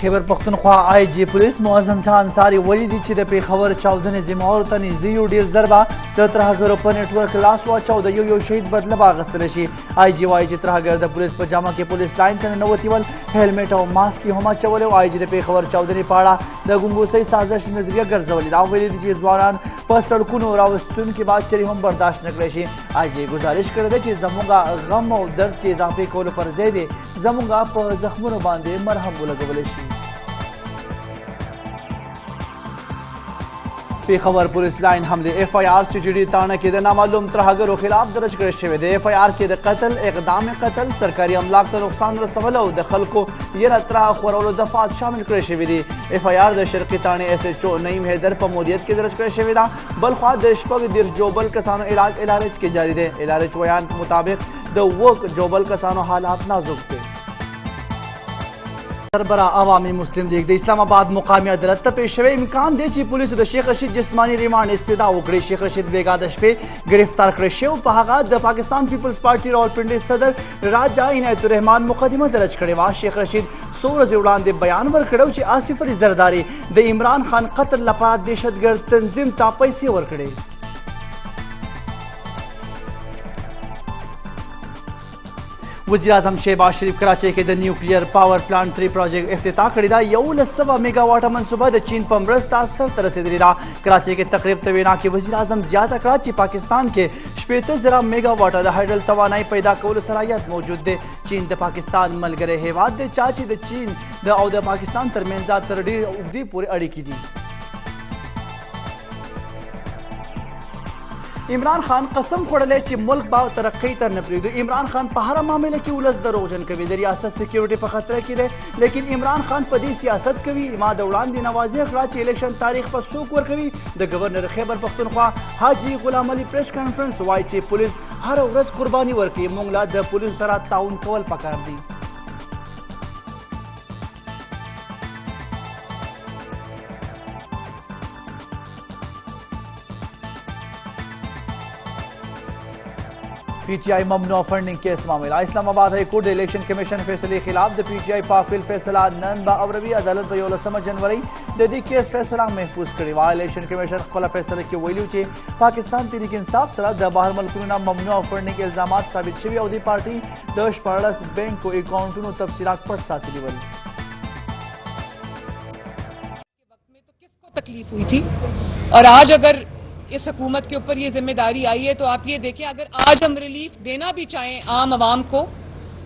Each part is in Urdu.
خیبر پختونخوا آئی جی پولیس معظم شاه انصاري ویلي دي چې د پیښور چاودنې ذمهوارو ته نږدې یو ډېر ژر به د ترهګرو په نیټورک لاس واچوي او د یو شهید بدله به اخیستلی شي. آئی جي وایي چې ترهګر د پولیس په جامه کې پولیس لاین ته ننوتي ول، هیلمټ او ماسک یې هم اچولی او آئی جي د پیښور چاودنې په اړه د ګنګوسۍ سازش نظریه ګرځولې ده او ویلي دي چې ځوانان په سړکونو راوستونکي بعد چرې هم برداشت نه کړی شي. آئی جي ګزارش کړی ده چې زموږ غم او درد کې اضافه کولو پر ځای دی زموږ په زخمونو باندې مرهم ولګولی شي. پیښور پولیس لاین هم د F I R C T D تاڼه کې د نامعلوم ترهګرو خلاف درج کړی شوی دی. ایف آئی آر کې د قتل، اقدام قتل، سرکاري املاک ته نقصان رسول او د خلکو یره ترهه خورولو دفعات شامل کړی شوي دي. ایف آئی آر د شرقي تاڼې S H O Naeem Haider په مدیریت کې درج کړی شوې ده. بل خوا د شپږ دېرش جوبل کسانو علاج LRH کې جاری دی. LRH ویان مطابق د 7 جوبل کسانو حالات نازک دي. سربراہ عوامی مسلم لیگ د اسلام آباد مقامی عدالت ته پیش شوی امکان دی چې پولیسو د شیخ رشید جسمانی ریمانډ استدعا وکړي. شیخ رشید بیګا د شپې گرفتار کړی شوی او په هغه د پاکستان پیپلز پارټي راولپنډي صدر راجا عنایت الرحمان مقدمه درج کړې وه. شیخ رشید څو ورځې وړاندې بیان ورکړی چې آصف علي زرداري د عمران خان قتل لپاره دهشتګرد تنظیم ته پیسې ورکړې. وزیر اعظم شہباز شریف کراچی کې د نیوکلیر پاور پلانټ 3 پروجیکټ افتتاح کړی دا. 1100 میگا واټه منصوبه د چین په مرسته سرته رسېدلې ده. کراچی کې تقریب ته وینا کې وزیر اعظم زیاته کړه چې پاکستان کې 80,000 میگا واټه د هایډرل توانایي پیدا کولو صلاحیت موجود دی. چین د پاکستان ملګری هیواد دی چې د چین او د پاکستان ترمنځ تر ډېرې اوږدې پورې اړیکې دي. عمران خان قسم خوړلی چې ملک به ترقۍ ته نه پرېږدو. عمران خان په هره معامله کې ولس دروغجن کوي. د ریاست سکیورټي په خطره کې دی، لیکن عمران خان په دې سیاست کوي. ما د وړاندې نوازې کړه چې الیکشن تاریخ په څوک ورکوي. د governor Khyber Pakhtunkhwa Haji Ghulam Ali press conference وایي چې پولیس هره ورځ قرباني ورکوي. موږ له د پولیسو سره تعاون کول پکار دی. پی ٹی آئی ممنوع فنڈنگ کیس معاملہ اسلام آباد ہائی کورٹ الیکشن کمیشن فیصلے خلاف د پی ٹی آئی پافل فیصلہ نن با اوروی عدالت په 11 جنوري د دې کیس فیصله محفوظ کړی و. الیکشن کمیشن خپل فیصله کې ویلي چې پاکستان تحریک انصاف سره د بهر ملکونو نه ممنوع فنډنګ الزامات ثابت شوي او د پارټي د 14 بینک اکاؤنټونو تفصیلات پټ ساتلي ول. تکلیف ہوئی تھی اور آج اگر اس حکومت کے اوپر یہ ذمہ داری آئی ہے تو آپ یہ دیکھیں اگر آج ہم ریلیف دینا بھی چاہیں عام عوام کو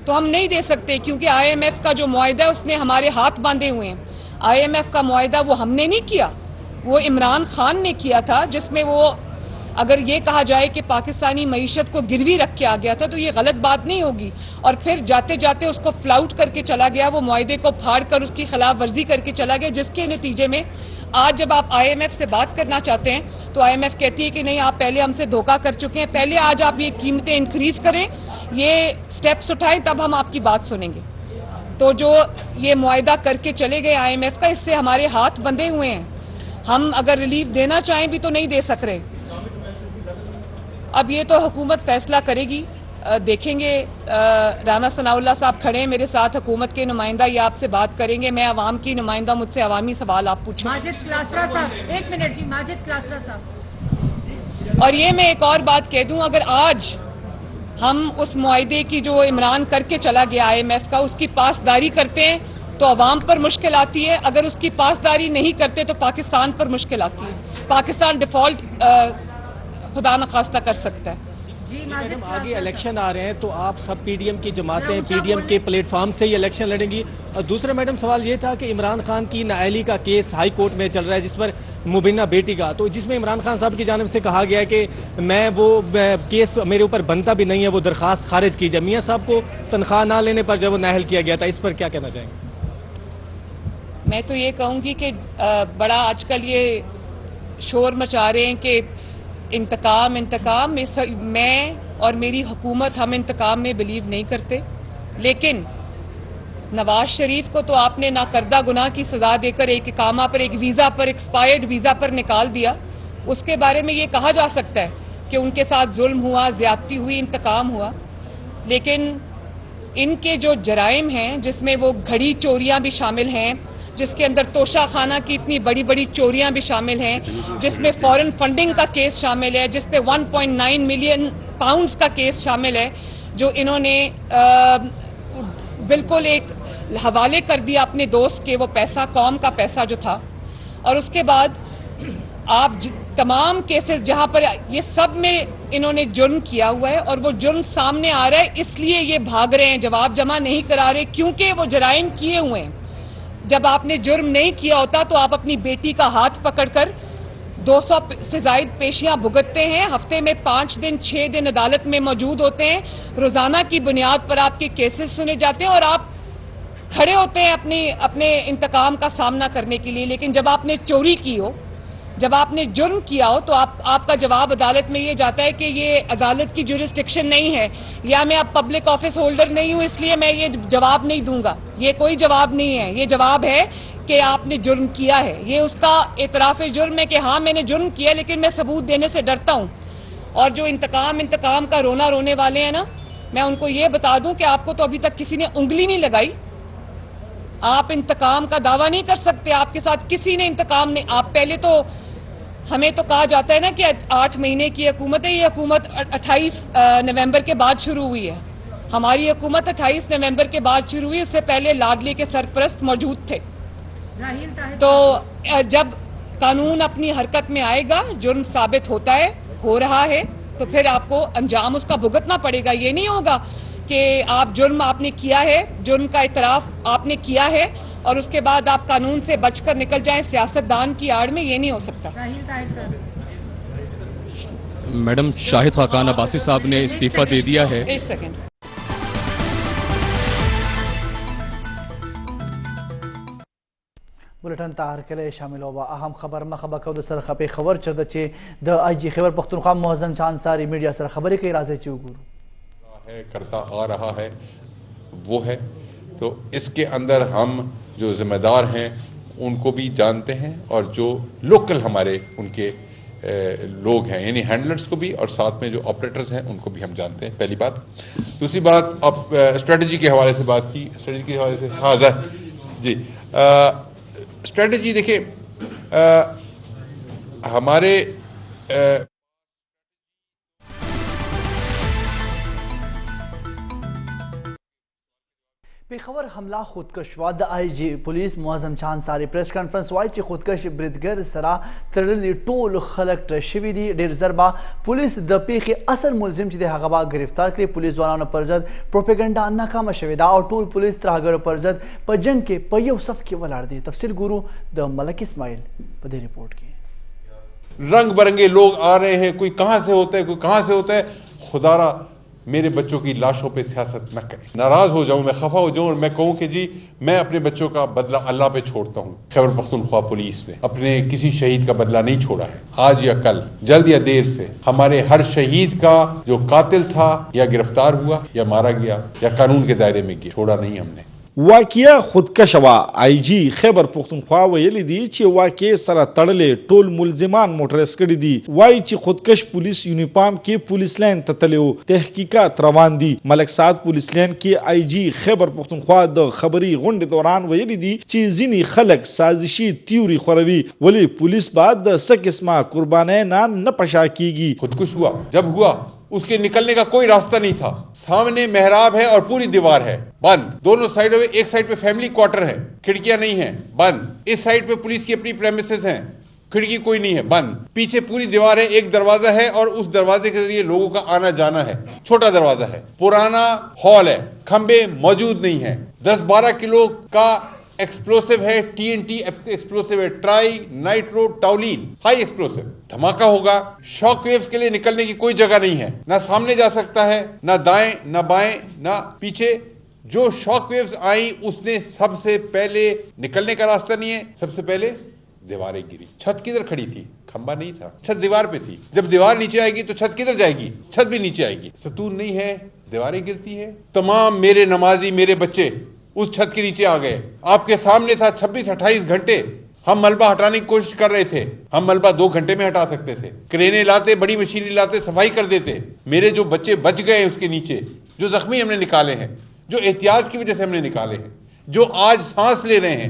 تو ہم نہیں دے سکتے کیونکہ آئی ایم ایف کا جو معاہدہ ہے اس نے ہمارے ہاتھ باندھے ہوئے ہیں. آئی ایم ایف کا معاہدہ وہ ہم نے نہیں کیا، وہ عمران خان نے کیا تھا، جس میں وہ اگر یہ کہا جائے کہ پاکستانی معیشت کو گروی رکھ کے آ گیا تھا تو یہ غلط بات نہیں ہوگی. اور پھر جاتے جاتے اس کو فلاؤٹ کر کے چلا گیا، وہ معاہدے کو پھاڑ کر اس کی خلاف ورزی کر کے چلا گیا، جس کے نتیجے میں آج جب آپ آئی ایم ایف سے بات کرنا چاہتے ہیں تو آئی ایم ایف کہتی ہے کہ نہیں آپ پہلے ہم سے دھوکہ کر چکے ہیں، پہلے آج آپ یہ قیمتیں انکریز کریں، یہ سٹیپس اٹھائیں، تب ہم آپ کی بات سنیں گے. تو جو یہ معاہدہ کر کے چلے گئے آئی ایم ایف کا، اس سے ہمارے ہاتھ بندھے ہوئے ہیں. ہم اگر ریلیف دینا چاہیں بھی تو نہیں دے سک رہے. اب یہ تو حکومت فیصلہ کرے گی، دیکھیں گے. رانا ثناء اللہ صاحب کھڑے ہیں میرے ساتھ، حکومت کے نمائندہ، یہ آپ سے بات کریں گے. میں عوام کی نمائندہ، مجھ سے عوامی سوال آپ پوچھیں. ماجد کلاسرا صاحب ایک منٹ جی. ماجد کلاسرا صاحب. اور یہ میں ایک اور بات کہہ دوں، اگر آج ہم اس معاہدے کی جو عمران کر کے چلا گیا آئی ایم ایف کا، اس کی پاسداری کرتے ہیں تو عوام پر مشکل آتی ہے. اگر اس کی پاسداری نہیں کرتے تو پاکستان پر مشکل آتی ہے. پاکستان ڈیفالٹ خدا نخواستہ کر سکتا ہے. میڈم آگے الیکشن آ رہے ہیں تو آپ سب پی ڈی ایم کی جماعتیں پی ڈی ایم کے پلیٹ فارم سے ہی الیکشن لڑیں گی. اور دوسرا میڈم سوال یہ تھا کہ عمران خان کی نااہلی کا کیس ہائی کورٹ میں چل رہا ہے، جس پر مبینہ بیٹی کا، تو جس میں عمران خان صاحب کی جانب سے کہا گیا ہے کہ میں وہ کیس میرے اوپر بنتا بھی نہیں ہے، وہ درخواست خارج کی جائے. میاں صاحب کو تنخواہ نہ لینے پر جب وہ نااہل کیا گیا تھا، اس پر کیا کہنا چاہیں گے؟ میں تو یہ کہوں گی کہ بڑا آج کل یہ شور مچا رہے ہیں کہ انتقام انتقام. میں اور میری حکومت ہم انتقام میں بلیو نہیں کرتے، لیکن نواز شریف کو تو آپ نے ناکردہ گناہ کی سزا دے کر ایک اقامہ پر، ایک ویزا پر، ایکسپائرڈ ویزا پر نکال دیا. اس کے بارے میں یہ کہا جا سکتا ہے کہ ان کے ساتھ ظلم ہوا، زیادتی ہوئی، انتقام ہوا، لیکن ان کے جو جرائم ہیں جس میں وہ گھڑی چوریاں بھی شامل ہیں، جس کے اندر توشہ خانہ کی اتنی بڑی بڑی چوریاں بھی شامل ہیں، جس میں فورن فنڈنگ کا کیس شامل ہے، جس پہ 1.9 ملین پاؤنڈز کا کیس شامل ہے، جو انہوں نے بالکل ایک حوالے کر دیا اپنے دوست کے، وہ پیسہ قوم کا پیسہ جو تھا. اور اس کے بعد آپ تمام کیسز جہاں پر یہ سب میں انہوں نے جرم کیا ہوا ہے، اور وہ جرم سامنے آ رہا ہے، اس لیے یہ بھاگ رہے ہیں، جواب جمع نہیں کرا رہے، کیونکہ وہ جرائم کیے ہوئے ہیں. جب آپ نے جرم نہیں کیا ہوتا تو آپ اپنی بیٹی کا ہاتھ پکڑ کر 200 سے زائد پیشیاں بھگتتے ہیں، ہفتے میں 5 دن 6 دن عدالت میں موجود ہوتے ہیں، روزانہ کی بنیاد پر آپ کے کیسز سنے جاتے ہیں، اور آپ کھڑے ہوتے ہیں اپنے انتقام کا سامنا کرنے کے لیے. لیکن جب آپ نے چوری کی ہو، جب آپ نے جرم کیا ہو، تو آپ کا جواب عدالت میں یہ جاتا ہے کہ یہ عدالت کی جورسڈکشن نہیں ہے، یا میں اب پبلک آفس ہولڈر نہیں ہوں اس لیے میں یہ جواب نہیں دوں گا. یہ کوئی جواب نہیں ہے، یہ جواب ہے کہ آپ نے جرم کیا ہے. یہ اس کا اعتراف جرم ہے کہ ہاں میں نے جرم کیا، لیکن میں ثبوت دینے سے ڈرتا ہوں. اور جو انتقام کا رونا رونے والے ہیں نا، میں ان کو یہ بتا دوں کہ آپ کو تو ابھی تک کسی نے انگلی نہیں لگائی. آپ انتقام کا دعویٰ نہیں کر سکتے، آپ کے ساتھ کسی نے انتقام نہیں. آپ پہلے تو ہمیں تو کہا جاتا ہے نا کہ 8 مہینے کی حکومت ہے، یہ حکومت 28 نومبر کے بعد شروع ہوئی ہے. ہماری حکومت 28 نومبر کے بعد شروع ہوئی، اس سے پہلے لاڈلی کے سرپرست موجود تھے. تو جب قانون اپنی حرکت میں آئے گا، جرم ثابت ہوتا ہے، ہو رہا ہے، تو پھر آپ کو انجام اس کا بھگتنا پڑے گا. یہ نہیں ہوگا کہ جرم آپ نے کیا ہے، جرم کا اعتراف آپ نے کیا ہے، اور اس کے بعد آپ قانون سے بچ کر نکل جائیں سیاستدان کی آڑ میں. یہ نہیں ہو سکتا. میڈم، شاہد خاقان عباسی صاحب نے استعفیٰ دے دیا ہے. ایک سیکنڈ. بلٹن تاہر کله شامل ہوا اهم خبر مخبه کو د سره خبر خبر چد چې د آی جی خیبر پختونخوا معظم چاند ساری میډیا سره خبرې کوي. راځي چې وګورو ہے کرتا آ رہا ہے وہ ہے. تو اس کے اندر ہم جو ذمہ دار ہیں ان کو بھی جانتے ہیں، اور جو لوکل ہمارے ان کے لوگ ہیں یعنی ہینڈلرز کو بھی، اور ساتھ میں جو آپریٹرز ہیں ان کو بھی ہم جانتے ہیں. پہلی بات. دوسری بات، آپ اسٹریٹجی کے حوالے سے بات کی. اسٹریٹجی کے حوالے سے ہاں جی، اسٹریٹجی دیکھیں، ہمارے پیښور حمله خودکش وا د آی جی پولیس معظم چاند ساری پریس کانفرنس وایي چې خودکش بریدګر سره تړلي ټول خلک ټر شوي دي. ډېر زر به پولیس د پیښې اصل ملزم چې دی هغه به گرفتار کړي. پولیس ځوانانو پر ضد پروپیګنډا ناکامه شوې ده او ټول پولیس ترهګرو پر ضد په جنګ کې په یو صف کې ولاړ دي. تفصیل ګورو د ملک اسماعیل په دې رپورټ کې. رنگ برنگے لوگ آ رہے ہیں، کوئی کہاں سے ہوتا ہے، کوئی کہاں سے ہوتا ہے. خدا را میرے بچوں کی لاشوں پہ سیاست نہ کریں. ناراض ہو جاؤں، میں خفا ہو جاؤں اور میں کہوں کہ جی میں اپنے بچوں کا بدلہ اللہ پہ چھوڑتا ہوں. خیبر پختونخوا پولیس نے اپنے کسی شہید کا بدلہ نہیں چھوڑا ہے. آج یا کل، جلد یا دیر سے ہمارے ہر شہید کا جو قاتل تھا یا گرفتار ہوا یا مارا گیا یا قانون کے دائرے میں گیا، چھوڑا نہیں ہم نے. واقعه خودکش وا. آی جی خیبر پختونخوا ویلی دی چې واقع سره تړلې ټول ملزمان موټرس کړي دي. وایي چې خودکش پولیس یونیفارم کې پولیس لین ته تللی و. تحقیقات روان دي. ملک سعد پولیس لین کې آی جی خیبر پختونخوا د خبري غونډې دوران ویلی دي چې ځینې خلک سازشي تیوري خوروي، ولی پولیس بعد د څه قسمه قربانۍ نه پشا کیږي. خودکش ہوا، جب ہوا اس کے نکلنے کا کوئی راستہ نہیں تھا. سامنے محراب ہے اور پوری دیوار ہے بند. دونوں سائڈوں میں، ایک سائڈ پہ فیملی کوارٹر ہے، کھڑکیاں نہیں ہیں، بند. اس سائڈ پہ پولیس کی اپنی پریمیسز ہیں، کھڑکی کوئی نہیں ہے، بند. پیچھے پوری دیوار ہے، ایک دروازہ ہے اور اس دروازے کے ذریعے لوگوں کا آنا جانا ہے. چھوٹا دروازہ ہے، پرانا ہال ہے، کھمبے موجود نہیں ہیں. 10-12 کلو کا ایکسپلوسو ہے، TNT ایکسپلوسو ہے، ٹرائی نائٹرو ٹاولین ہائی ایکسپلوسو. دھماکہ ہوگا. شاک ویوز کے لیے نکلنے کی کوئی جگہ نہیں ہے، نہ سامنے جا سکتا ہے، نہ دائیں نہ بائیں نہ پیچھے. جو شاک ویوز آئیں اس نے سب سے پہلے نکلنے کا راستہ نہیں ہے، سب سے پہلے دیواریں گری. چھت کدھر کھڑی تھی؟ کھمبا نہیں تھا، چھت دیوار پہ تھی. جب دیوار نیچے آئے گی تو چھت کدھر جائے گی؟ چھت بھی نیچے آئے گی. ستون نہیں ہے، دیواریں گرتی ہے. تمام میرے نمازی، میرے بچے اس چھت کے نیچے آ گئے. آپ کے سامنے تھا. 26-28 گھنٹے ہم ملبہ ہٹانے کی کوشش کر رہے تھے. ہم ملبہ 2 گھنٹے میں ہٹا سکتے تھے. کرینیں لاتے، بڑی مشینیں لاتے، صفائی کر دیتے. میرے جو بچے بچ گئے اس کے نیچے، جو زخمی ہم نے نکالے ہیں، جو احتیاط کی وجہ سے ہم نے نکالے ہیں، جو آج سانس لے رہے ہیں.